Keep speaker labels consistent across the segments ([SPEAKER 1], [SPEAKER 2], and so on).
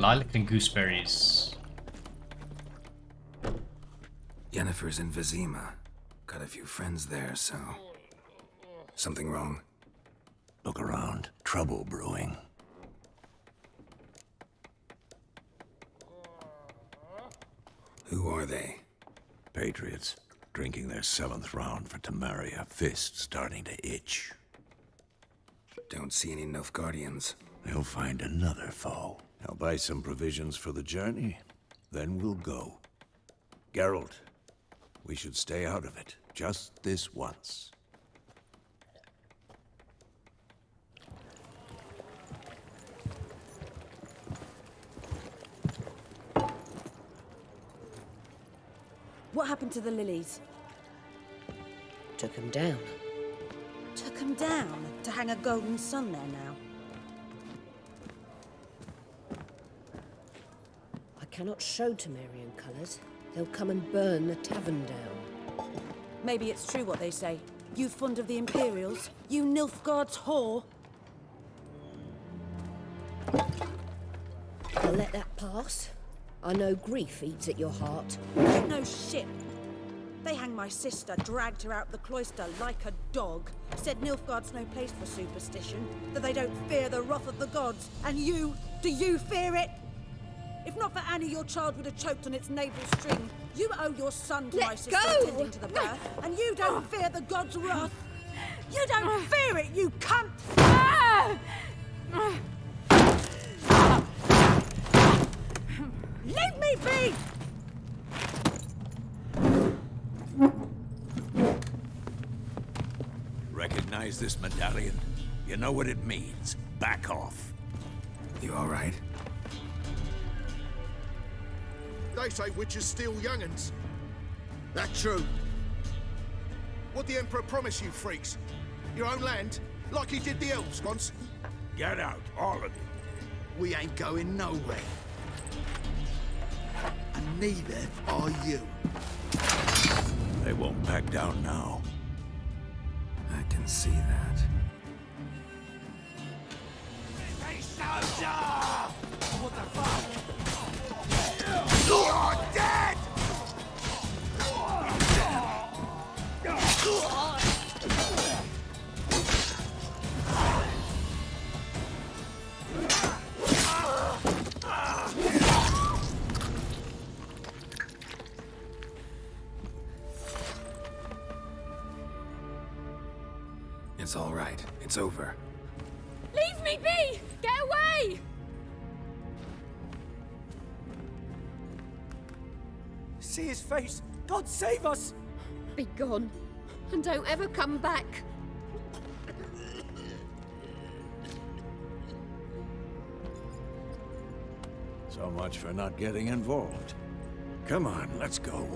[SPEAKER 1] lilac and gooseberries.
[SPEAKER 2] Yennefer's in Vizima. Got a few friends there, so... Something wrong?
[SPEAKER 3] Look around. Trouble brewing.
[SPEAKER 2] Who are they?
[SPEAKER 3] Patriots. Drinking their 7th round for Temeria. Fist starting to itch.
[SPEAKER 2] Don't see any Nilfgaardians.
[SPEAKER 3] They'll find another foe. I'll buy some provisions for the journey. Then we'll go. Geralt, we should stay out of it. Just this once.
[SPEAKER 4] What happened to the lilies?
[SPEAKER 5] Took him down.
[SPEAKER 4] Took them down to hang a golden sun there now.
[SPEAKER 5] I cannot show Temerian colours. They'll come and burn the tavern down.
[SPEAKER 4] Maybe it's true what they say. You fond of the Imperials? You Nilfgaard's whore?
[SPEAKER 5] I'll let that pass. I know grief eats at your heart.
[SPEAKER 4] You know shit. They hanged my sister, dragged her out the cloister like a dog. Said Nilfgaard's no place for superstition, that they don't fear the wrath of the gods. And you, do you fear it? If not for Annie, your child would have choked on its navel string. You owe your son to my sister attending to the birth, and you don't fear the gods' wrath. You don't fear it, you cunt! Leave me be!
[SPEAKER 3] Recognize this medallion? You know what it means. Back off.
[SPEAKER 2] You all right?
[SPEAKER 6] They say witches steal young'uns. That true? What the Emperor promise you, freaks? Your own land? Like he did the elves once?
[SPEAKER 3] Get out, all of you.
[SPEAKER 6] We ain't going nowhere. And neither are you.
[SPEAKER 3] They won't back down now.
[SPEAKER 2] I can see that.
[SPEAKER 6] What the fuck? You're dead!
[SPEAKER 2] It's all right. It's over.
[SPEAKER 7] Leave me be! Get away!
[SPEAKER 8] See his face! God save us!
[SPEAKER 7] Be gone, and don't ever come back.
[SPEAKER 3] So much for not getting involved. Come on, let's go.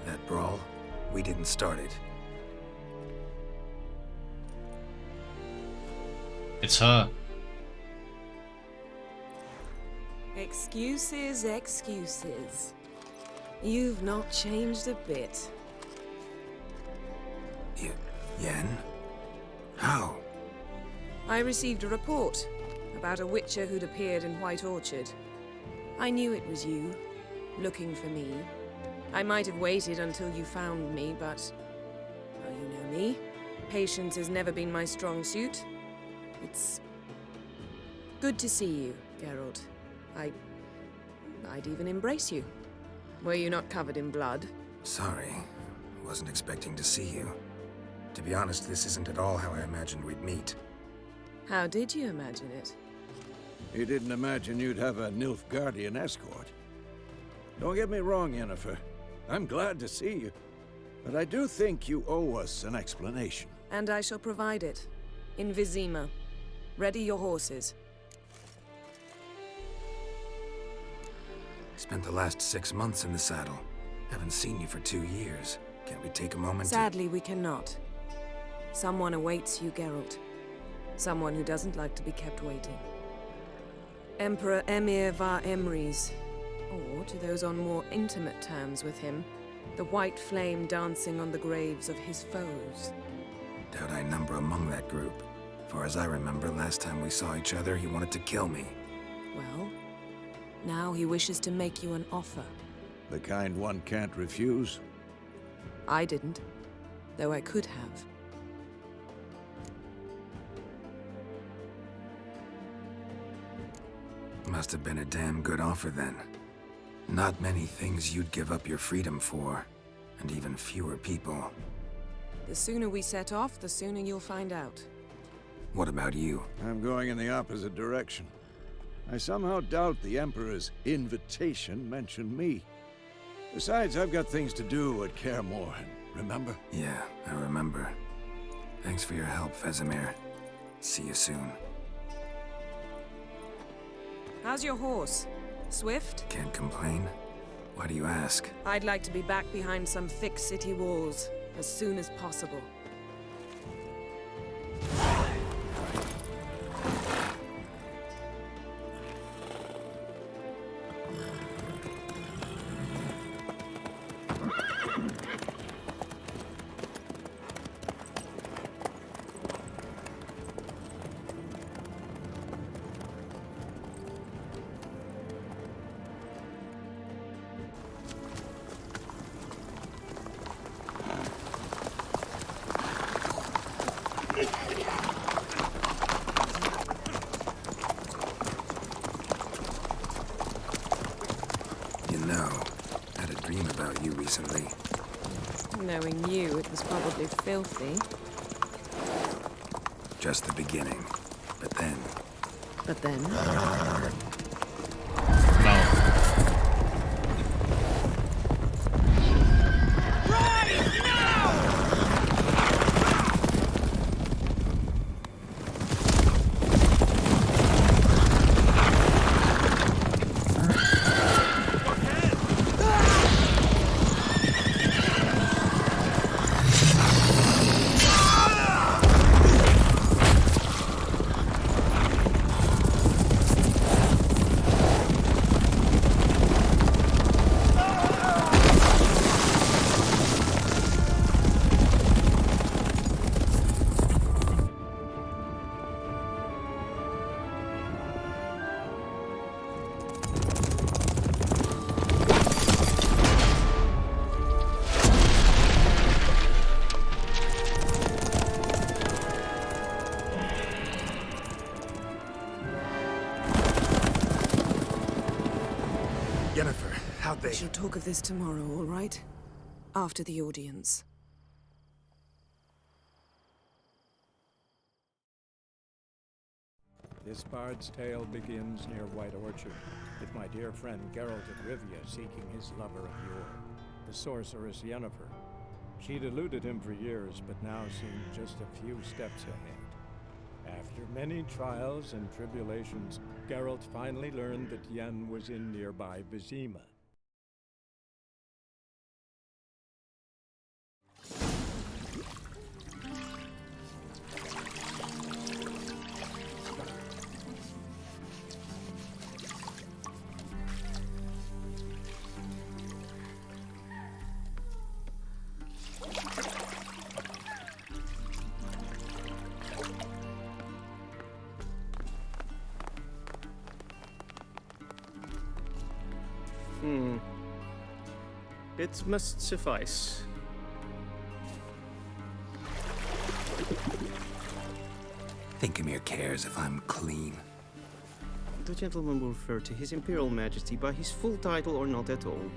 [SPEAKER 2] That brawl, we didn't start it.
[SPEAKER 1] It's her.
[SPEAKER 9] Excuses, excuses. You've not changed a bit.
[SPEAKER 2] Yen? How?
[SPEAKER 9] I received a report about a witcher who'd appeared in White Orchard. I knew it was you, looking for me. I might have waited until you found me, but... well, you know me. Patience has never been my strong suit. It's... good to see you, Geralt. I'd even embrace you. Were you not covered in blood?
[SPEAKER 2] Sorry. Wasn't expecting to see you. To be honest, this isn't at all how I imagined we'd meet.
[SPEAKER 9] How did you imagine it?
[SPEAKER 3] You didn't imagine you'd have a Nilfgaardian escort. Don't get me wrong, Yennefer. I'm glad to see you. But I do think you owe us an explanation.
[SPEAKER 9] And I shall provide it. In Vizima. Ready your horses.
[SPEAKER 2] Spent the last 6 months in the saddle. Haven't seen you for 2 years. Can't we take a moment
[SPEAKER 9] Sadly, we cannot. Someone awaits you, Geralt. Someone who doesn't like to be kept waiting. Emperor Emir var Emrys. Or, to those on more intimate terms with him, The white flame dancing on the graves of his foes.
[SPEAKER 2] Doubt I number among that group. Far as I remember, last time we saw each other, he wanted to kill me.
[SPEAKER 9] Well, now he wishes to make you an offer.
[SPEAKER 3] The kind one can't refuse.
[SPEAKER 9] I didn't, though I could have.
[SPEAKER 2] Must have been a damn good offer then. Not many things you'd give up your freedom for, and even fewer people.
[SPEAKER 9] The sooner we set off, the sooner you'll find out.
[SPEAKER 2] What about you?
[SPEAKER 3] I'm going in the opposite direction. I somehow doubt the Emperor's invitation mentioned me. Besides, I've got things to do at Kaer Morhen, remember?
[SPEAKER 2] Yeah, I remember. Thanks for your help, Vesemir. See you soon.
[SPEAKER 9] How's your horse? Swift?
[SPEAKER 2] Can't complain. Why do you ask?
[SPEAKER 9] I'd like to be back behind some thick city walls as soon as possible.
[SPEAKER 2] Recently.
[SPEAKER 9] Knowing you, it was probably filthy.
[SPEAKER 2] Just the beginning. But then...
[SPEAKER 9] But then?
[SPEAKER 1] No.
[SPEAKER 9] We shall talk of this tomorrow, all right? After the audience.
[SPEAKER 10] This bard's tale begins near White Orchard, with my dear friend Geralt of Rivia seeking his lover of yore, the sorceress Yennefer. She'd eluded him for years, but now seemed just a few steps ahead. After many trials and tribulations, Geralt finally learned that Yen was in nearby Vizima.
[SPEAKER 11] It must suffice.
[SPEAKER 2] Thinkemere cares if I'm clean.
[SPEAKER 11] The gentleman will refer to His Imperial Majesty by his full title or not at all.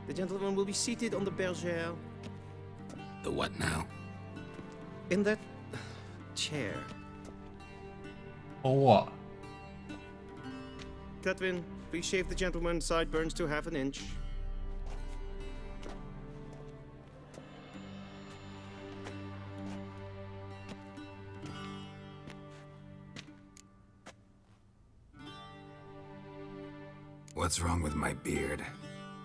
[SPEAKER 11] The gentleman will be seated on the bergère.
[SPEAKER 2] The what now?
[SPEAKER 11] In that chair.
[SPEAKER 1] Or what?
[SPEAKER 11] Catwin, please shave the gentleman's sideburns to half an inch.
[SPEAKER 2] What's wrong with my beard?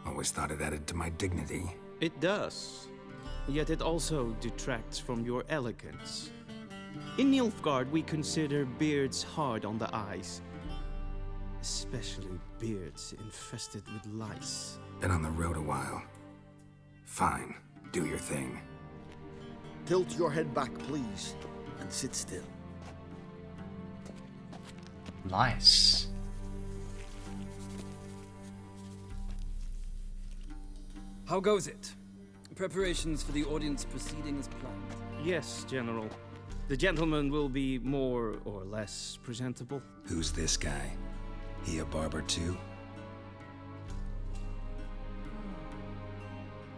[SPEAKER 2] Always thought it added to my dignity.
[SPEAKER 11] It does. Yet it also detracts from your elegance. In Nilfgaard, we consider beards hard on the eyes. especially beards infested with lice.
[SPEAKER 2] Been on the road a while. Fine, do your thing.
[SPEAKER 6] Tilt your head back, please, and sit still.
[SPEAKER 1] Nice.
[SPEAKER 12] How goes it? Preparations for the audience proceeding as planned?
[SPEAKER 11] Yes, General. The gentleman will be more or less presentable.
[SPEAKER 2] Who's this guy? He a barber too?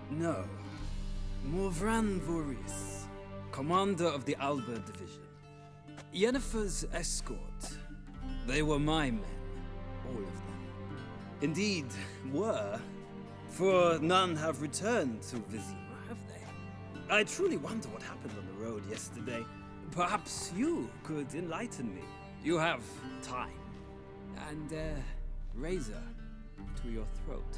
[SPEAKER 12] No. Morvran Voris, commander of the Alba Division. Yennefer's escort. They were my men, all of them. Indeed, were, for none have returned to Vizima, have they? I truly wonder what happened on the road yesterday. Perhaps you could enlighten me. You have time. And razor to your throat.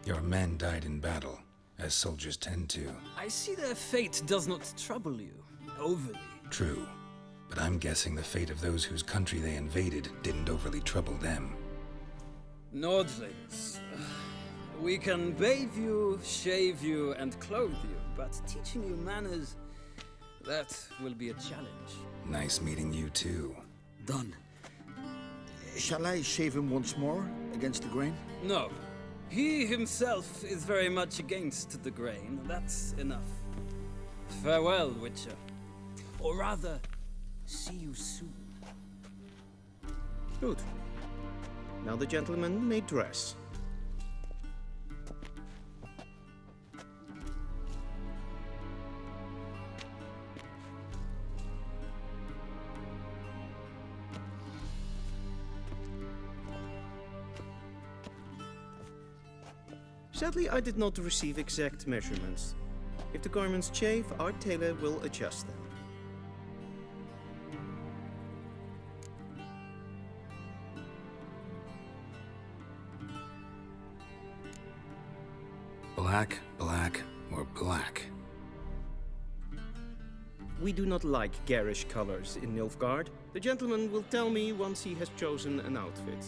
[SPEAKER 2] Your men died in battle, as soldiers tend to.
[SPEAKER 12] I see their fate does not trouble you overly.
[SPEAKER 2] True, but I'm guessing the fate of those whose country they invaded didn't overly trouble them.
[SPEAKER 12] Nordlings. We can bathe you, shave you, and clothe you, but teaching you manners, that will be a challenge.
[SPEAKER 2] Nice meeting you too.
[SPEAKER 3] Done.
[SPEAKER 6] Shall I shave him once more against the grain?
[SPEAKER 12] No. He himself is very much against the grain. That's enough. Farewell, Witcher. Or rather, see you soon.
[SPEAKER 11] Good. Now the gentleman may dress. Sadly, I did not receive exact measurements. If the garments chafe, our tailor will adjust them.
[SPEAKER 2] Black, black, or black?
[SPEAKER 11] We do not like garish colors in Nilfgaard. The gentleman will tell me once he has chosen an outfit.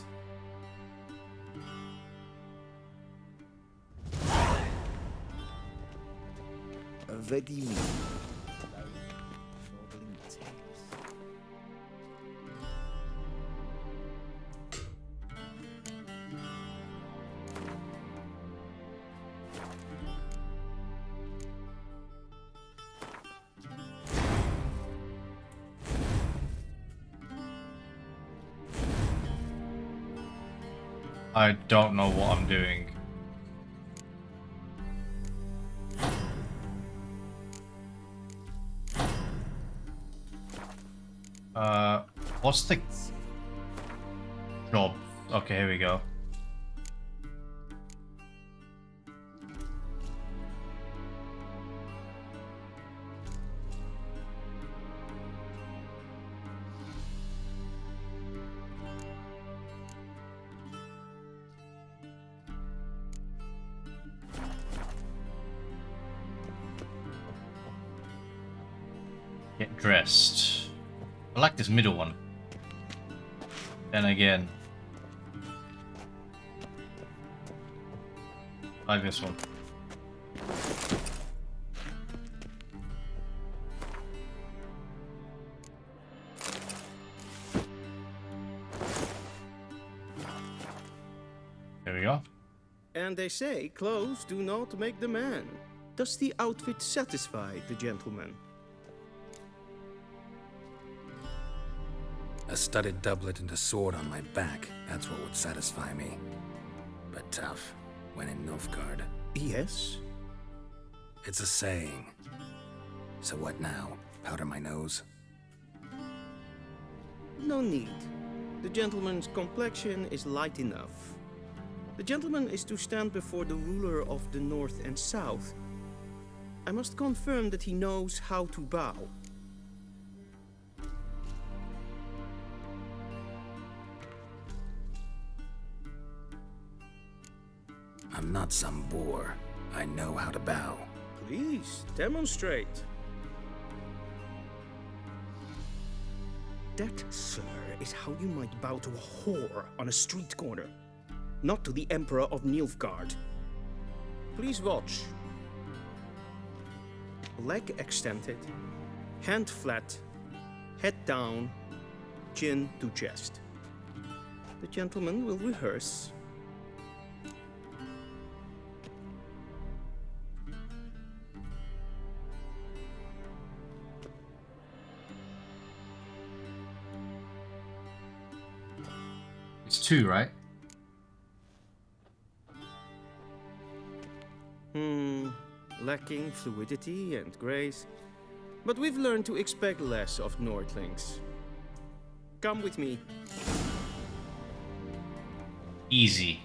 [SPEAKER 6] Ready me.
[SPEAKER 1] I don't know what I'm doing. What's the job? Okay, here we go. Get dressed. I like this middle one. Then again, I like this one. There we go.
[SPEAKER 11] And they say clothes do not make the man. Does the outfit satisfy the gentleman?
[SPEAKER 2] A studded doublet and a sword on my back, that's what would satisfy me. But tough, when in Nilfgaard.
[SPEAKER 11] Yes?
[SPEAKER 2] It's a saying. So what now? Powder my nose?
[SPEAKER 11] No need. The gentleman's complexion is light enough. The gentleman is to stand before the ruler of the North and South. I must confirm that he knows how to bow.
[SPEAKER 2] I'm not some boor. I know how to bow.
[SPEAKER 11] Please, demonstrate. That, sir, is how you might bow to a whore on a street corner, not to the Emperor of Nilfgaard. Please watch. Leg extended, hand flat, head down, chin to chest. The gentleman will rehearse.
[SPEAKER 1] It's 2, right?
[SPEAKER 11] Lacking fluidity and grace. But we've learned to expect less of Nordlings. Come with me.
[SPEAKER 1] Easy.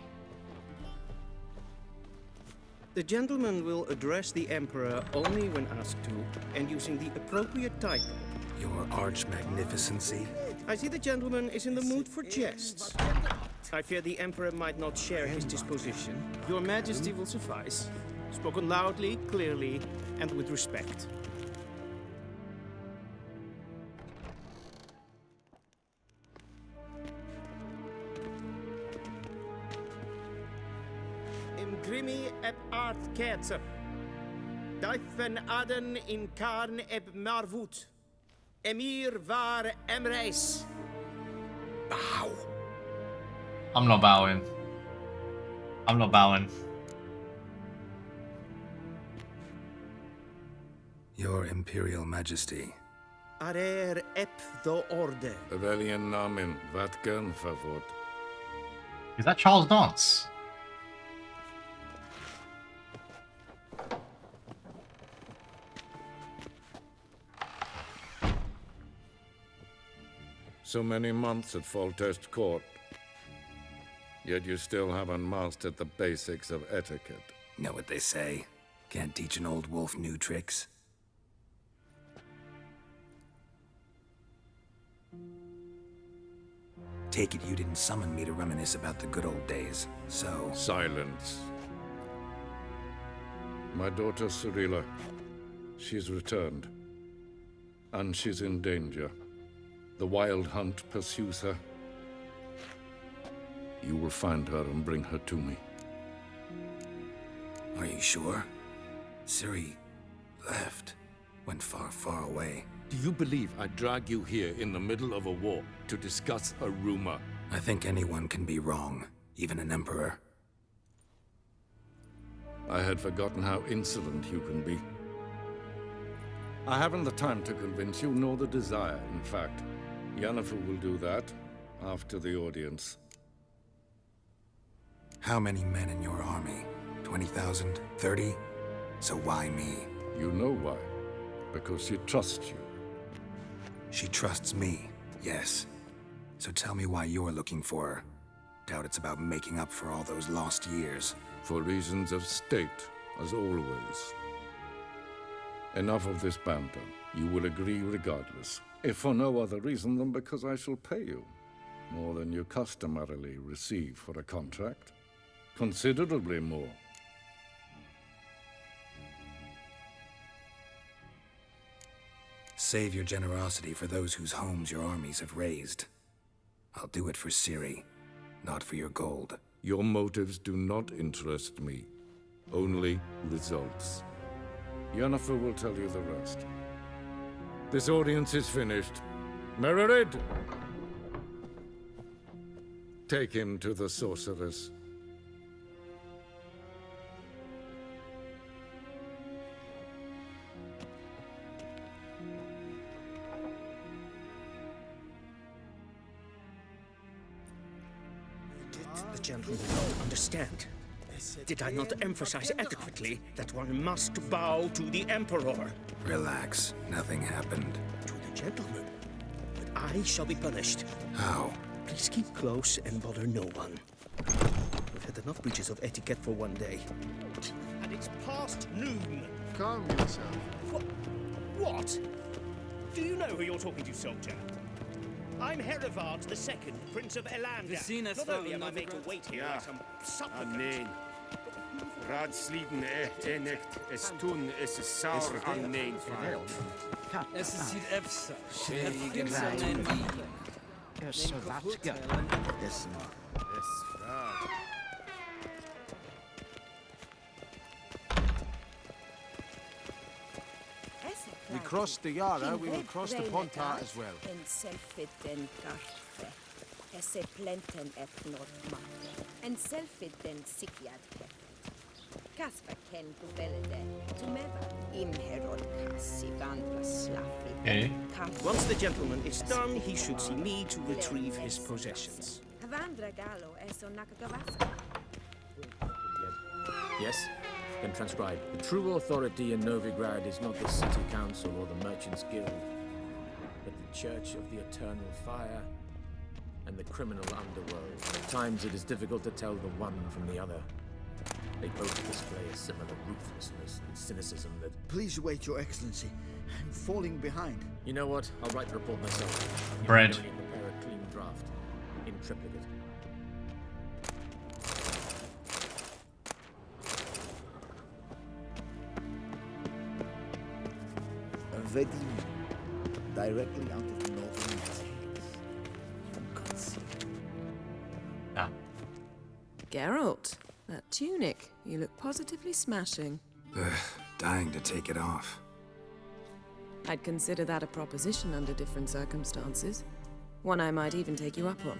[SPEAKER 11] The gentleman will address the Emperor only when asked to, and using the appropriate title.
[SPEAKER 2] Your Arch-Magnificency?
[SPEAKER 11] I see the gentleman is in the mood for jests. I fear the Emperor might not share his disposition. Your Majesty will suffice. Spoken loudly, clearly, and with respect. In grimi eb art ketzer. Dijfen aden in karn eb marvoet. Emir var emreis. Bow.
[SPEAKER 1] I'm not bowing. I'm not bowing.
[SPEAKER 2] Your Imperial Majesty.
[SPEAKER 11] Arer ep the orde.
[SPEAKER 13] Rebellion namen, vatgen favort.
[SPEAKER 1] Is that Charles Dance?
[SPEAKER 13] So many months at Foltest Court. Yet you still haven't mastered the basics of etiquette.
[SPEAKER 2] Know what they say? Can't teach an old wolf new tricks. Take it you didn't summon me to reminisce about the good old days, so...
[SPEAKER 13] Silence. My daughter Cirilla, she's returned. And she's in danger. The Wild Hunt pursues her. You will find her and bring her to me.
[SPEAKER 2] Are you sure? Ciri left. Went far, far away.
[SPEAKER 13] Do you believe I'd drag you here in the middle of a war to discuss a rumor?
[SPEAKER 2] I think anyone can be wrong, even an emperor.
[SPEAKER 13] I had forgotten how insolent you can be. I haven't the time to convince you, nor the desire, in fact. Yennefer will do that after the audience.
[SPEAKER 2] How many men in your army? 20,000? 30? So why me?
[SPEAKER 13] You know why. Because she trusts you.
[SPEAKER 2] She trusts me, yes. So tell me why you're looking for her. Doubt it's about making up for all those lost years.
[SPEAKER 13] For reasons of state, as always. Enough of this banter. You will agree regardless. If for no other reason than because I shall pay you. More than you customarily receive for a contract. Considerably more.
[SPEAKER 2] Save your generosity for those whose homes your armies have razed. I'll do it for Ciri, not for your gold.
[SPEAKER 13] Your motives do not interest me. Only results. Yennefer will tell you the rest. This audience is finished. Mererid! Take him to the sorceress.
[SPEAKER 11] The gentleman don't understand. Did I not emphasize adequately that one must bow to the Emperor?
[SPEAKER 2] Relax. Nothing happened.
[SPEAKER 11] To the gentleman. But I shall be punished.
[SPEAKER 2] How?
[SPEAKER 11] Please keep close and bother no one. We've had enough breaches of etiquette for one day. And it's past noon.
[SPEAKER 6] Calm yourself.
[SPEAKER 11] What? Do you know who you're talking to, soldier? I'm Herivard II, Prince of Elandia. Not only am I made to wait here like some supplicant...
[SPEAKER 14] Nein. Raadsliden echt enecht, es tun, es is saur aan nein.
[SPEAKER 12] Es ist Sid Efsa.
[SPEAKER 6] We crossed the Yara, we will cross the Pontar as well.
[SPEAKER 5] En selfiden garfe. Esse plenten et nordmate. En selfiden sikiad heft. Kasva ken buvelde. Tumeva imherod kassivan slafi.
[SPEAKER 1] Okay.
[SPEAKER 11] Once the gentleman is done, he should see me to retrieve his possessions.
[SPEAKER 5] Havandra galo eso nakagavasa.
[SPEAKER 14] Yes? Then transcribe. The true authority in Novigrad is not the city council or the merchants' guild, but the Church of the Eternal Fire and the criminal underworld. At times it is difficult to tell the one from the other. They both display a similar ruthlessness and cynicism that...
[SPEAKER 15] Please wait, Your Excellency. I'm falling behind.
[SPEAKER 14] You know what? I'll write the report myself.
[SPEAKER 1] Bread.
[SPEAKER 14] You can only prepare a clean draft. In triplicate.
[SPEAKER 15] Vedim, directly out of the northern hills from Ciri.
[SPEAKER 1] Ah.
[SPEAKER 9] Geralt, that tunic. You look positively smashing.
[SPEAKER 2] Dying to take it off.
[SPEAKER 9] I'd consider that a proposition under different circumstances. One I might even take you up on.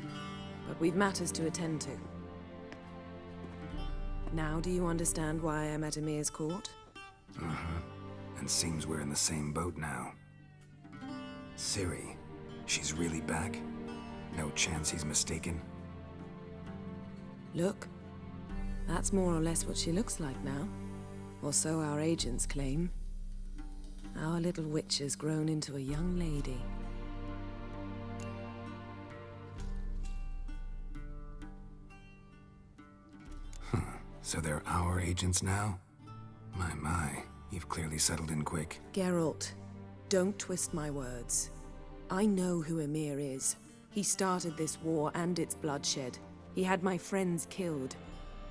[SPEAKER 9] But we've matters to attend to. Now do you understand why I'm at Emir's court?
[SPEAKER 2] Uh-huh. And seems we're in the same boat now. Ciri, she's really back? No chance he's mistaken?
[SPEAKER 9] Look, that's more or less what she looks like now. Or so our agents claim. Our little witch has grown into a young lady.
[SPEAKER 2] So they're our agents now? My. You've clearly settled in quick.
[SPEAKER 9] Geralt, don't twist my words. I know who Emir is. He started this war and its bloodshed. He had my friends killed.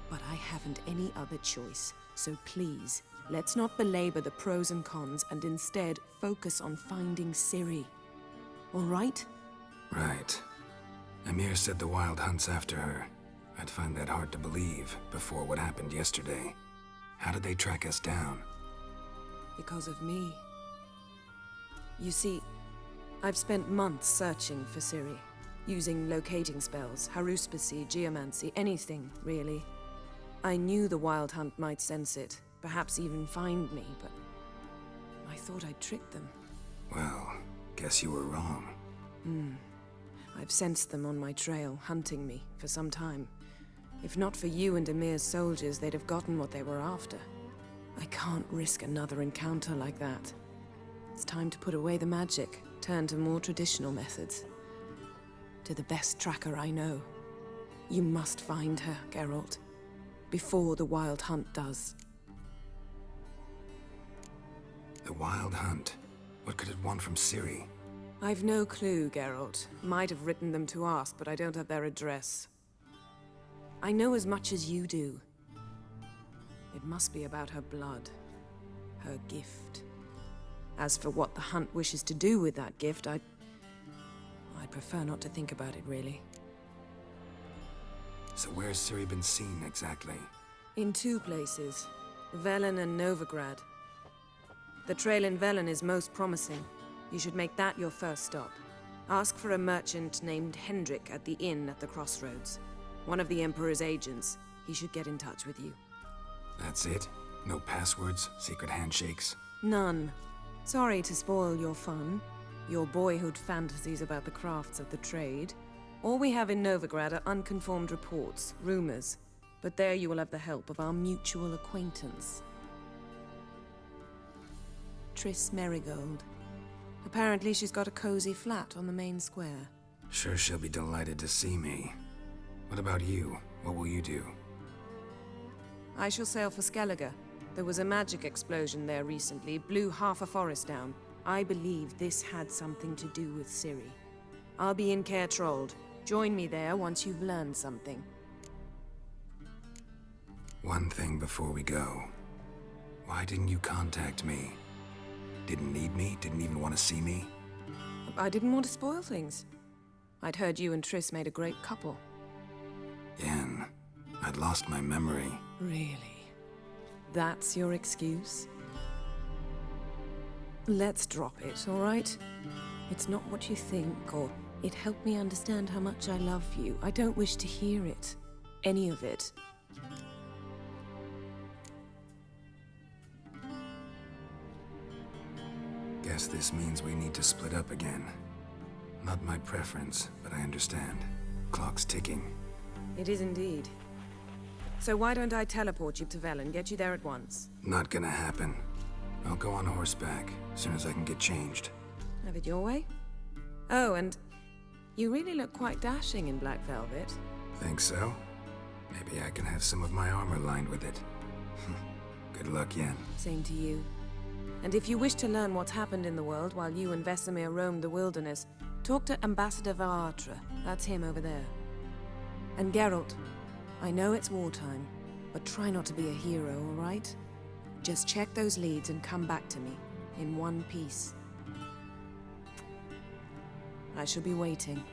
[SPEAKER 9] But I haven't any other choice. So please, let's not belabor the pros and cons and instead focus on finding Ciri. All right?
[SPEAKER 2] Right. Emir said the Wild Hunt's after her. I'd find that hard to believe before what happened yesterday. How did they track us down?
[SPEAKER 9] Because of me. You see, I've spent months searching for Ciri, using locating spells, haruspicy, geomancy, anything, really. I knew the Wild Hunt might sense it, perhaps even find me, but I thought I'd tricked them.
[SPEAKER 2] Well, guess you were wrong.
[SPEAKER 9] I've sensed them on my trail, hunting me, for some time. If not for you and Emir's soldiers, they'd have gotten what they were after. I can't risk another encounter like that. It's time to put away the magic, turn to more traditional methods. To the best tracker I know. You must find her, Geralt. Before the Wild Hunt does.
[SPEAKER 2] The Wild Hunt? What could it want from Ciri?
[SPEAKER 9] I've no clue, Geralt. Might have written them to ask, but I don't have their address. I know as much as you do. It must be about her blood. Her gift. As for what the Hunt wishes to do with that gift, I'd prefer not to think about it, really.
[SPEAKER 2] So where's Ciri been seen, exactly?
[SPEAKER 9] In two places. Velen and Novigrad. The trail in Velen is most promising. You should make that your first stop. Ask for a merchant named Hendrik at the inn at the crossroads. One of the Emperor's agents. He should get in touch with you.
[SPEAKER 2] That's it? No passwords, secret handshakes?
[SPEAKER 9] None. Sorry to spoil your fun, your boyhood fantasies about the crafts of the trade. All we have in Novigrad are unconfirmed reports, rumors. But there you will have the help of our mutual acquaintance. Triss Merigold. Apparently she's got a cozy flat on the main square.
[SPEAKER 2] Sure she'll be delighted to see me. What about you? What will you do?
[SPEAKER 9] I shall sail for Skellige. There was a magic explosion there recently, blew half a forest down. I believe this had something to do with Ciri. I'll be in Caer Trold. Join me there once you've learned something.
[SPEAKER 2] One thing before we go. Why didn't you contact me? Didn't need me? Didn't even want to see me?
[SPEAKER 9] I didn't want to spoil things. I'd heard you and Triss made a great couple.
[SPEAKER 2] Yen, I'd lost my memory.
[SPEAKER 9] Really? That's your excuse? Let's drop it, all right? It's not what you think, or it helped me understand how much I love you. I don't wish to hear it. Any of it.
[SPEAKER 2] Guess this means we need to split up again. Not my preference, but I understand. Clock's ticking.
[SPEAKER 9] It is indeed. So why don't I teleport you to Vel and get you there at once?
[SPEAKER 2] Not gonna happen. I'll go on horseback, as soon as I can get changed.
[SPEAKER 9] Have it your way? Oh, and you really look quite dashing in black velvet.
[SPEAKER 2] Think so? Maybe I can have some of my armor lined with it. Good luck, Yen.
[SPEAKER 9] Same to you. And if you wish to learn what's happened in the world while you and Vesemir roamed the wilderness, talk to Ambassador Varatra. That's him over there. And Geralt, I know it's wartime, but try not to be a hero, all right? Just check those leads and come back to me, in one piece. I shall be waiting.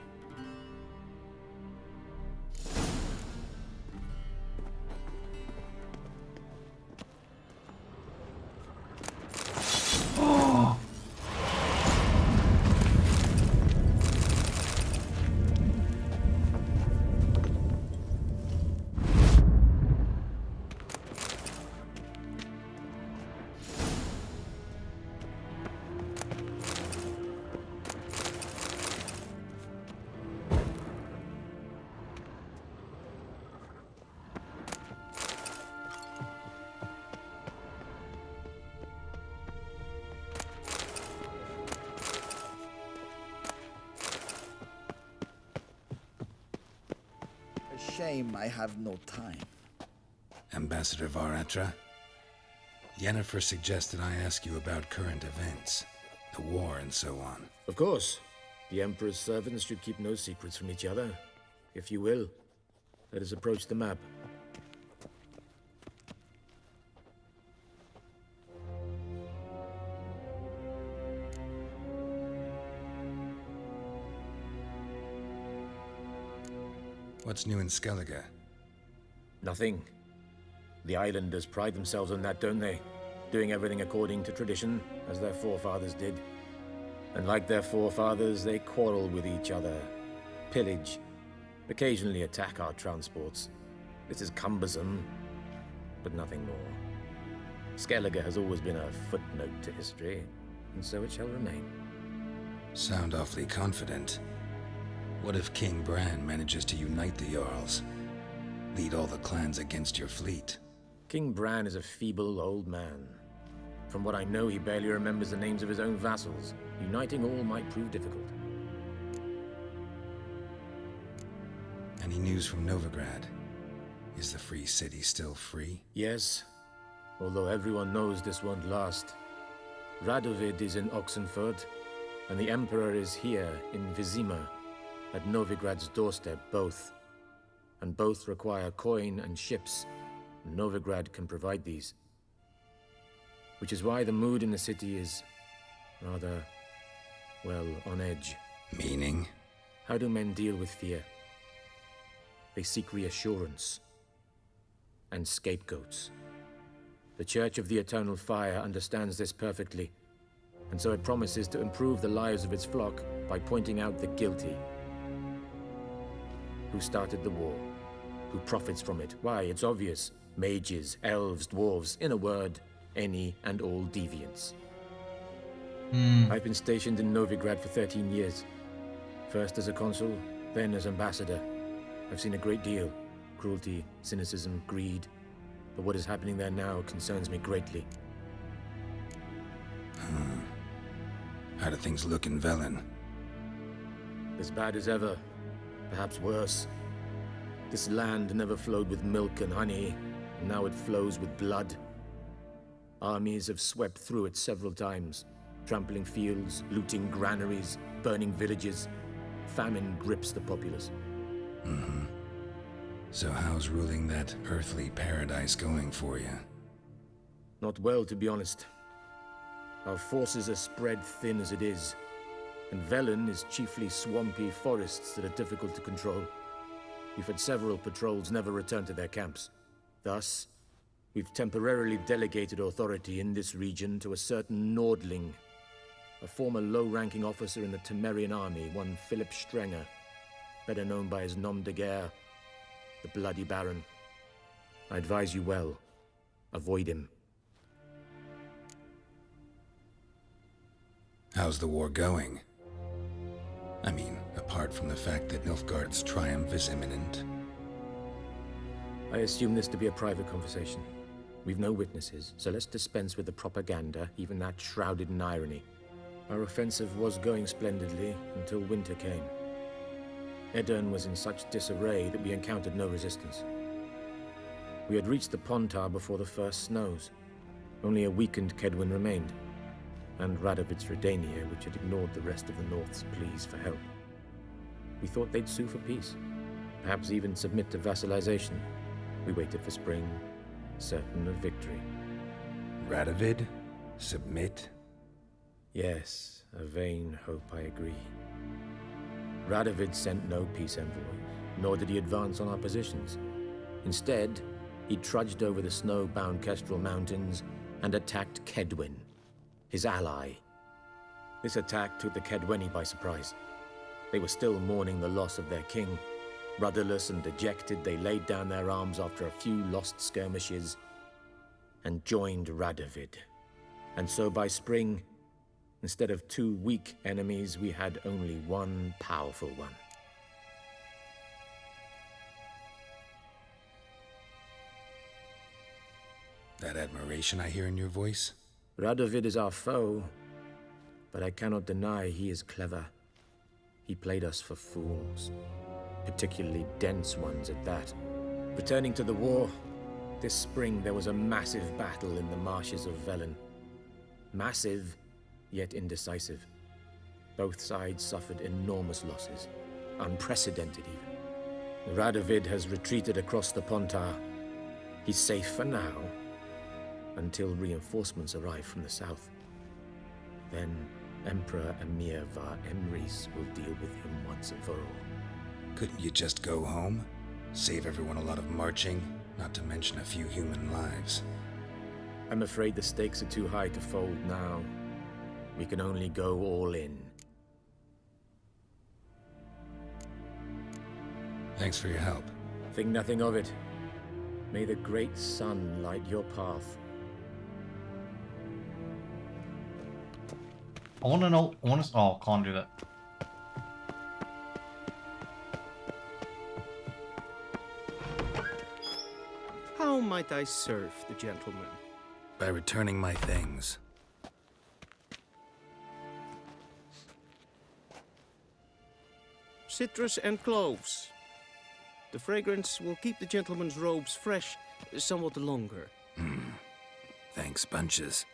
[SPEAKER 15] Shame I have no time.
[SPEAKER 2] Ambassador Varatra? Yennefer suggested I ask you about current events, the war and so on.
[SPEAKER 14] Of course. The Emperor's servants should keep no secrets from each other. If you will, let us approach the map.
[SPEAKER 2] What's new in Skellige?
[SPEAKER 14] Nothing. The islanders pride themselves on that, don't they? Doing everything according to tradition, as their forefathers did. And like their forefathers, they quarrel with each other, pillage, occasionally attack our transports. This is cumbersome, but nothing more. Skellige has always been a footnote to history, and so it shall remain.
[SPEAKER 2] Sound awfully confident. What if King Bran manages to unite the Jarls? Lead all the clans against your fleet?
[SPEAKER 14] King Bran is a feeble old man. From what I know, he barely remembers the names of his own vassals. Uniting all might prove difficult.
[SPEAKER 2] Any news from Novigrad? Is the free city still free?
[SPEAKER 14] Yes, although everyone knows this won't last. Radovid is in Oxenford, and the Emperor is here in Vizima, at Novigrad's doorstep, both. And both require coin and ships. Novigrad can provide these. Which is why the mood in the city is rather, well, on edge.
[SPEAKER 2] Meaning?
[SPEAKER 14] How do men deal with fear? They seek reassurance and scapegoats. The Church of the Eternal Fire understands this perfectly, and so it promises to improve the lives of its flock by pointing out the guilty. Who started the war? Who profits from it? Why, it's obvious. Mages, elves, dwarves, in a word, any and all deviants. I've been stationed in Novigrad for 13 years. First as a consul, then as ambassador. I've seen a great deal. Cruelty, cynicism, greed. But what is happening there now concerns me greatly.
[SPEAKER 2] How do things look in Velen?
[SPEAKER 14] As bad as ever. Perhaps worse. This land never flowed with milk and honey, and now it flows with blood. Armies have swept through it several times, trampling fields, looting granaries, burning villages. Famine grips the populace.
[SPEAKER 2] So how's ruling that earthly paradise going for you?
[SPEAKER 14] Not well, to be honest. Our forces are spread thin as it is, and Velen is chiefly swampy forests that are difficult to control. We've had several patrols never return to their camps. Thus, we've temporarily delegated authority in this region to a certain Nordling, a former low-ranking officer in the Temerian army, one Philip Strenger, better known by his nom de guerre, the Bloody Baron. I advise you well. Avoid him.
[SPEAKER 2] How's the war going? I mean, apart from the fact that Nilfgaard's triumph is imminent.
[SPEAKER 14] I assume this to be a private conversation. We've no witnesses, so let's dispense with the propaganda, even that shrouded in irony. Our offensive was going splendidly until winter came. Edirn was in such disarray that we encountered no resistance. We had reached the Pontar before the first snows. Only a weakened Kedwin remained, and Radovid's Redania, which had ignored the rest of the North's pleas for help. We thought they'd sue for peace, perhaps even submit to vassalization. We waited for spring, certain of victory.
[SPEAKER 2] Radovid? Submit?
[SPEAKER 14] Yes, a vain hope, I agree. Radovid sent no peace envoys, nor did he advance on our positions. Instead, he trudged over the snow-bound Kestrel Mountains and attacked Kedwin, his ally. This attack took the Kedweni by surprise. They were still mourning the loss of their king. Rudderless and dejected, they laid down their arms after a few lost skirmishes and joined Radovid. And so by spring, instead of 2 weak enemies, we had only one powerful one.
[SPEAKER 2] That admiration I hear in your voice?
[SPEAKER 14] Radovid is our foe, but I cannot deny he is clever. He played us for fools, particularly dense ones at that. Returning to the war, this spring there was a massive battle in the marshes of Velen. Massive, yet indecisive. Both sides suffered enormous losses, unprecedented even. Radovid has retreated across the Pontar. He's safe for now, until reinforcements arrive from the south. Then Emperor Emir var Emrys will deal with him once and for all.
[SPEAKER 2] Couldn't you just go home? Save everyone a lot of marching, not to mention a few human lives.
[SPEAKER 14] I'm afraid the stakes are too high to fold now. We can only go all in.
[SPEAKER 2] Thanks for your help.
[SPEAKER 14] Think nothing of it. May the great sun light your path.
[SPEAKER 1] I want to know. Oh, can't do that.
[SPEAKER 11] How might I serve the gentleman?
[SPEAKER 2] By returning my things.
[SPEAKER 11] Citrus and cloves. The fragrance will keep the gentleman's robes fresh somewhat longer.
[SPEAKER 2] Thanks, bunches.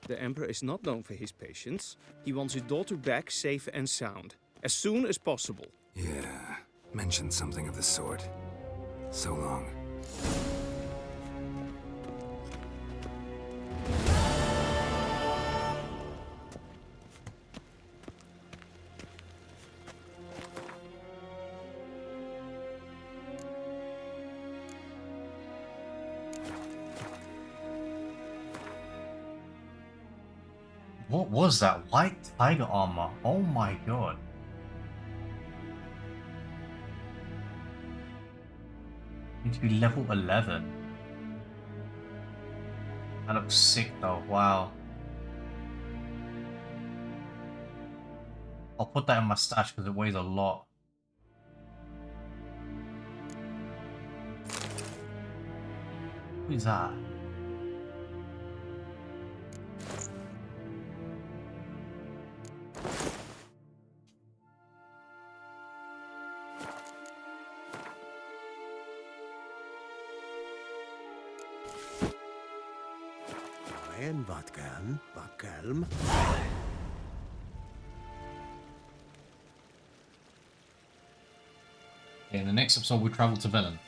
[SPEAKER 11] The Emperor is not known for his patience. He wants his daughter back safe and sound, as soon as possible.
[SPEAKER 2] Yeah, mentioned something of the sort. So long.
[SPEAKER 1] What was that? White tiger armor. Oh my god. Need to be level 11. That looks sick though. Wow. I'll put that in my stash because it weighs a lot. Who is that?
[SPEAKER 16] En wat kalm.
[SPEAKER 1] In the next episode, we travel to Velen.